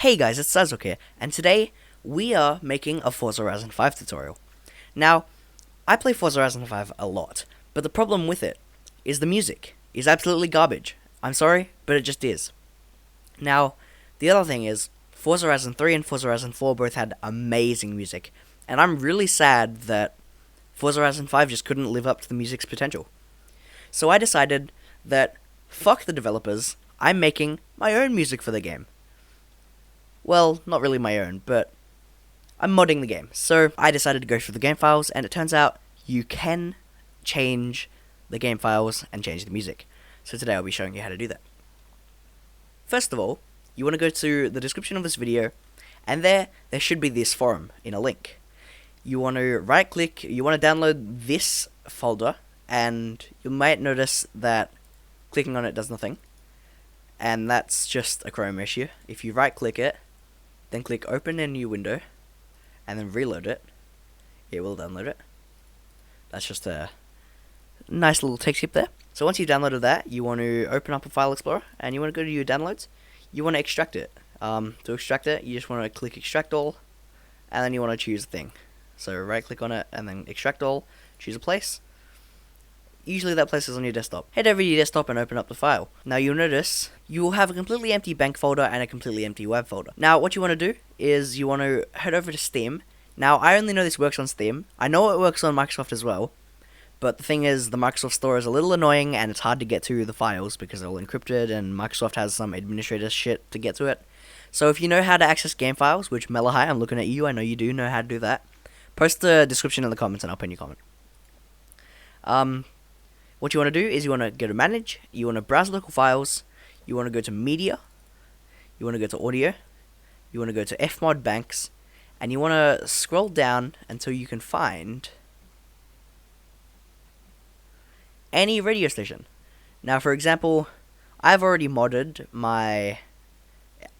Hey guys, it's Sazok here, and today we are making a Forza Horizon 5 tutorial. Now, I play Forza Horizon 5 a lot, but the problem with it is the music is absolutely garbage. I'm sorry, but it just is. Now, the other thing is, Forza Horizon 3 and Forza Horizon 4 both had amazing music, and I'm really sad that Forza Horizon 5 just couldn't live up to the music's potential. So I decided that, fuck the developers, I'm making my own music for the game. Well, not really my own, but I'm modding the game. So I decided to go through the game files, and it turns out you can change the game files and change the music. So today I'll be showing you how to do that. First of all, you want to go to the description of this video, and there should be this forum in a link. You want to right click, you want to download this folder, and you might notice that clicking on it does nothing. And that's just a Chrome issue. If you right click it, then click open a new window, and then reload it, it will download it. That's just a nice little tech tip there. So once you've downloaded that, you want to open up a file explorer, and you want to go to your downloads. You want to extract it. To extract it, you just want to click extract all, and then you want to choose a thing. So right click on it, and then extract all, choose a place. Usually that place is on your desktop. Head over to your desktop and open up the file. Now you'll notice you will have a completely empty bank folder and a completely empty web folder. Now what you want to do is you want to head over to Steam. Now I only know this works on Steam. I know it works on Microsoft as well. But the thing is, the Microsoft Store is a little annoying and it's hard to get to the files because they're all encrypted and Microsoft has some administrator shit to get to it. So if you know how to access game files, which Melahai, I'm looking at you, I know you do know how to do that, post the description in the comments and I'll pin your comment. What you want to do is you want to go to manage, you want to browse local files, you want to go to media, you want to go to audio, you want to go to fmod banks, and you want to scroll down until you can find any radio station. Now for example, I've already modded my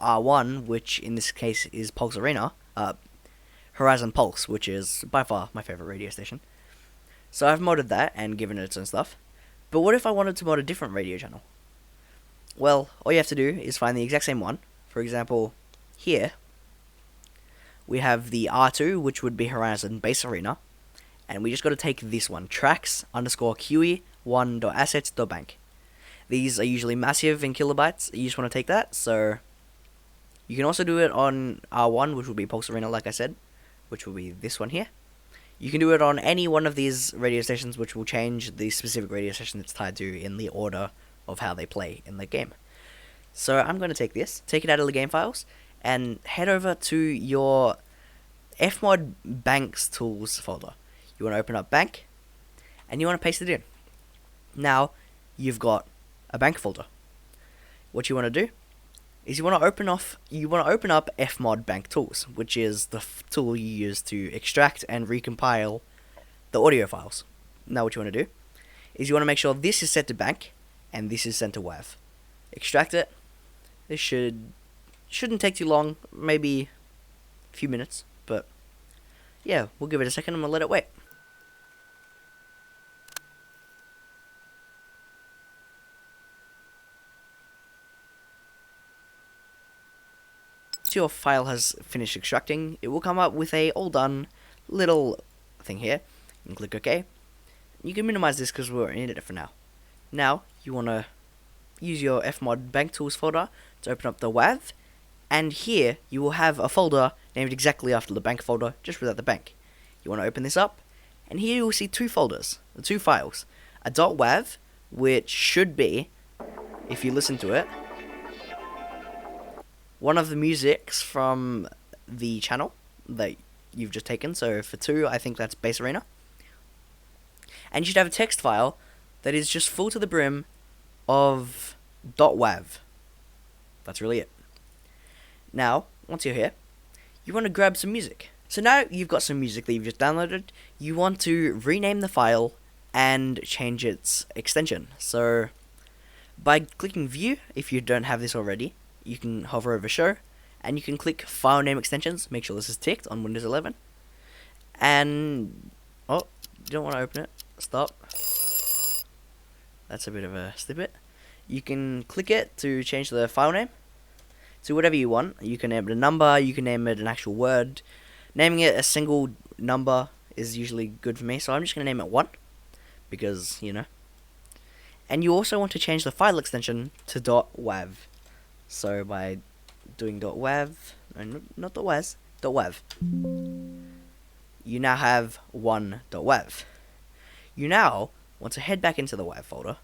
R1, which in this case is Pulse Arena, Horizon Pulse, which is by far my favorite radio station. So I've modded that and given it its own stuff. But what if I wanted to mod a different radio channel? Well, all you have to do is find the exact same one. For example, here we have the R2, which would be Horizon Base Arena, and we just got to take this one, tracks_qe1.assets.bank. These are usually massive in kilobytes. You just want to take that. So you can also do it on R1, which would be Pulse Arena, like I said, which will be this one here. You can do it on any one of these radio stations, which will change the specific radio station it's tied to in the order of how they play in the game. So I'm going to take this, take it out of the game files, and head over to your fmod banks tools folder. You want to open up bank, and you want to paste it in. Now, you've got a bank folder. What you want to do is you want to open up fmod bank tools, which is the tool you use to extract and recompile the audio files. Now what you want to do is you want to make sure this is set to bank and this is set to WAV. Extract it. This shouldn't take too long, maybe a few minutes, but yeah, we'll give it a second and we'll let it wait. Your file has finished extracting, it will come up with a all done little thing here. You can click OK. You can minimize this because we're in it for now. Now you want to use your fmod bank tools folder to open up the WAV, and here you will have a folder named exactly after the bank folder, just without the bank. You want to open this up, and here you will see two folders, two files, a .wav, which should be, if you listen to it, one of the musics from the channel that you've just taken. So for 2, I think that's Base Arena. And you should have a text file that is just full to the brim of .wav. That's really it. Now, once you're here, you want to grab some music. So now you've got some music that you've just downloaded. You want to rename the file and change its extension. So by clicking View, if you don't have this already, you can hover over Show, and you can click File Name Extensions. Make sure this is ticked on Windows 11. And, oh, you don't want to open it. Stop. That's a bit of a snippet. You can click it to change the file name to whatever you want. You can name it a number, you can name it an actual word. Naming it a single number is usually good for me, so I'm just going to name it 1, because, you know. And you also want to change the file extension to .wav. So by doing .wav, no, not .waz, .wav, you now have 1.wav. You now want to head back into the WAV folder,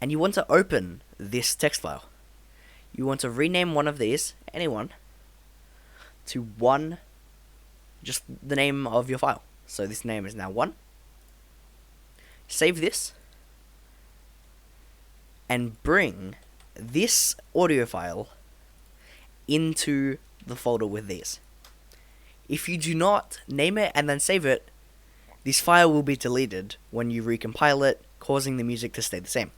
and you want to open this text file. You want to rename one of these, anyone, to 1, just the name of your file. So this name is now 1. Save this, and bring this audio file into the folder with these. If you do not name it and then save it, this file will be deleted when you recompile it, causing the music to stay the same.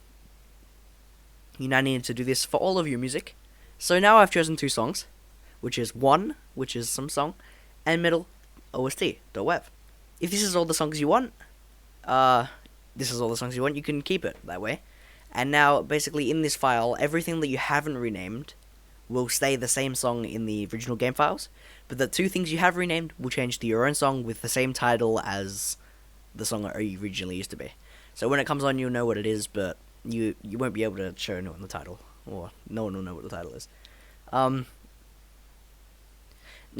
You now need to do this for all of your music. So now I've chosen 2 songs, which is 1, which is some song, and middle, OST.wav. If this is all the songs you want, you can keep it that way. And now, basically, in this file, everything that you haven't renamed will stay the same song in the original game files, but the 2 things you have renamed will change to your own song with the same title as the song that originally used to be. So when it comes on, you'll know what it is, but you won't be able to show anyone the title, or no one will know what the title is. Now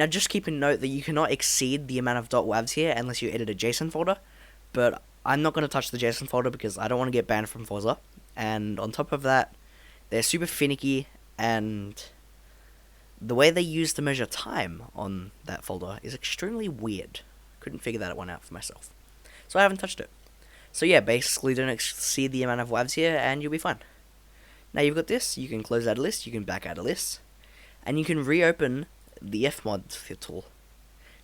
just keep in note that you cannot exceed the amount of .wavs here unless you edit a JSON folder, but I'm not going to touch the JSON folder because I don't want to get banned from Forza, and on top of that, they're super finicky, and the way they use to measure time on that folder is extremely weird. Couldn't figure that one out for myself, so I haven't touched it. So yeah, basically don't exceed the amount of WAVs here and you'll be fine. Now you've got this, you can close out a list, you can back out a list, and you can reopen the Fmod tool.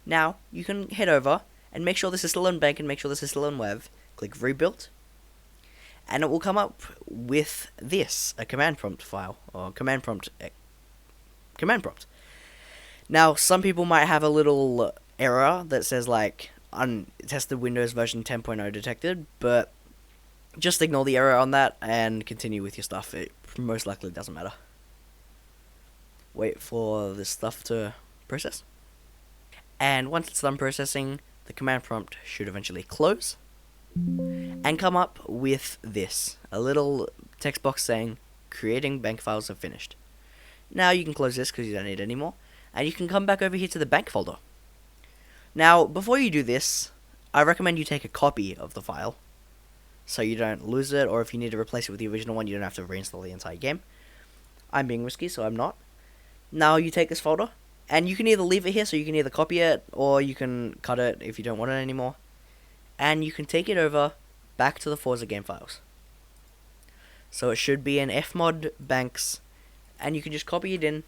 Now, you can head over and make sure this is still in bank and make sure this is still in WAV. Click rebuild, and it will come up with this, a command prompt file, or command prompt. Now, some people might have a little error that says like, untested Windows version 10.0 detected, but just ignore the error on that and continue with your stuff. It most likely doesn't matter. Wait for this stuff to process. And once it's done processing, the command prompt should eventually close and come up with this, a little text box saying, creating bank files have finished. Now you can close this because you don't need it anymore, and you can come back over here to the bank folder. Now, before you do this, I recommend you take a copy of the file, so you don't lose it, or if you need to replace it with the original one, you don't have to reinstall the entire game. I'm being risky, so I'm not. Now you take this folder, and you can either leave it here, so you can either copy it, or you can cut it if you don't want it anymore, and you can take it over back to the Forza game files. So it should be in Fmod banks, and you can just copy it in,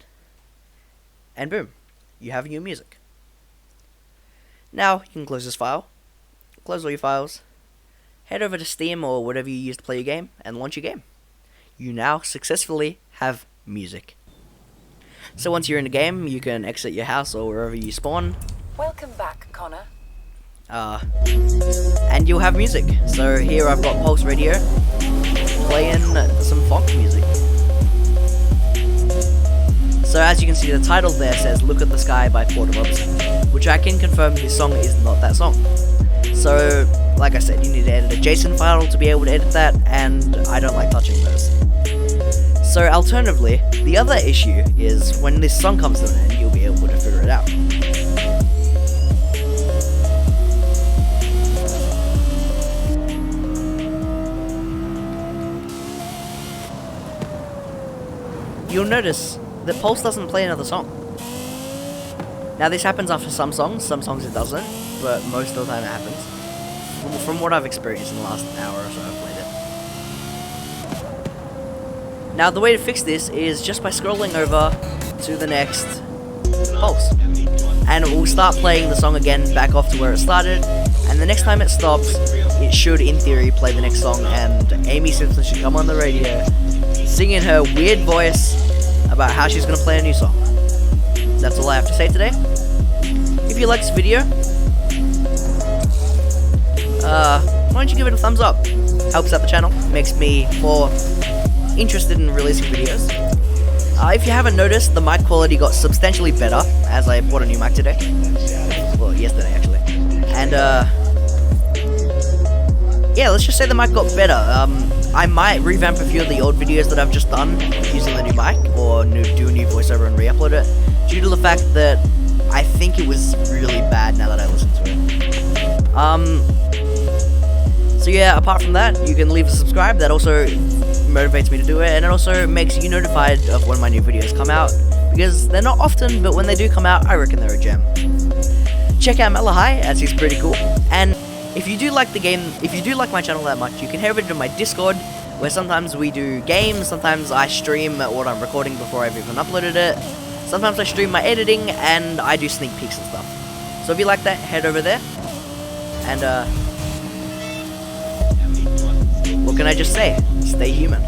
and boom, you have your music. Now, you can close this file, close all your files, head over to Steam or whatever you use to play your game, and launch your game. You now successfully have music. So once you're in the game, you can exit your house or wherever you spawn. Welcome back, Connor. And you'll have music. So here I've got Pulse Radio playing some funk music. So as you can see, the title there says Look at the Sky by Porter Robinson, which I can confirm this song is not that song. So, like I said, you need to edit a JSON file to be able to edit that, and I don't like touching those. So alternatively, the other issue is when this song comes to an end, you'll be able to figure it out. You'll notice that Pulse doesn't play another song. Now this happens after some songs it doesn't, but most of the time it happens. From what I've experienced in the last hour or so I've played it. Now the way to fix this is just by scrolling over to the next Pulse. And it will start playing the song again back off to where it started, and the next time it stops, it should in theory play the next song, and Amy Simpson should come on the radio singing her weird voice about how she's going to play a new song. That's all I have to say today. If you like this video, why don't you give it a thumbs up? Helps out the channel, makes me more interested in releasing videos. If you haven't noticed, the mic quality got substantially better as I bought a new mic today. Well, yesterday actually. And yeah, let's just say the mic got better. I might revamp a few of the old videos that I've just done using the new mic, or do a new voiceover and re-upload it, due to the fact that I think it was really bad now that I listen to it. So yeah, apart from that, you can leave a subscribe. That also motivates me to do it, and it also makes you notified of when my new videos come out, because they're not often, but when they do come out, I reckon they're a gem. Check out Melahai, as he's pretty cool, and if you do like the game, if you do like my channel that much, you can head over to my Discord, where sometimes we do games, sometimes I stream what I'm recording before I've even uploaded it, sometimes I stream my editing, and I do sneak peeks and stuff. So if you like that, head over there, and what can I just say? Stay human.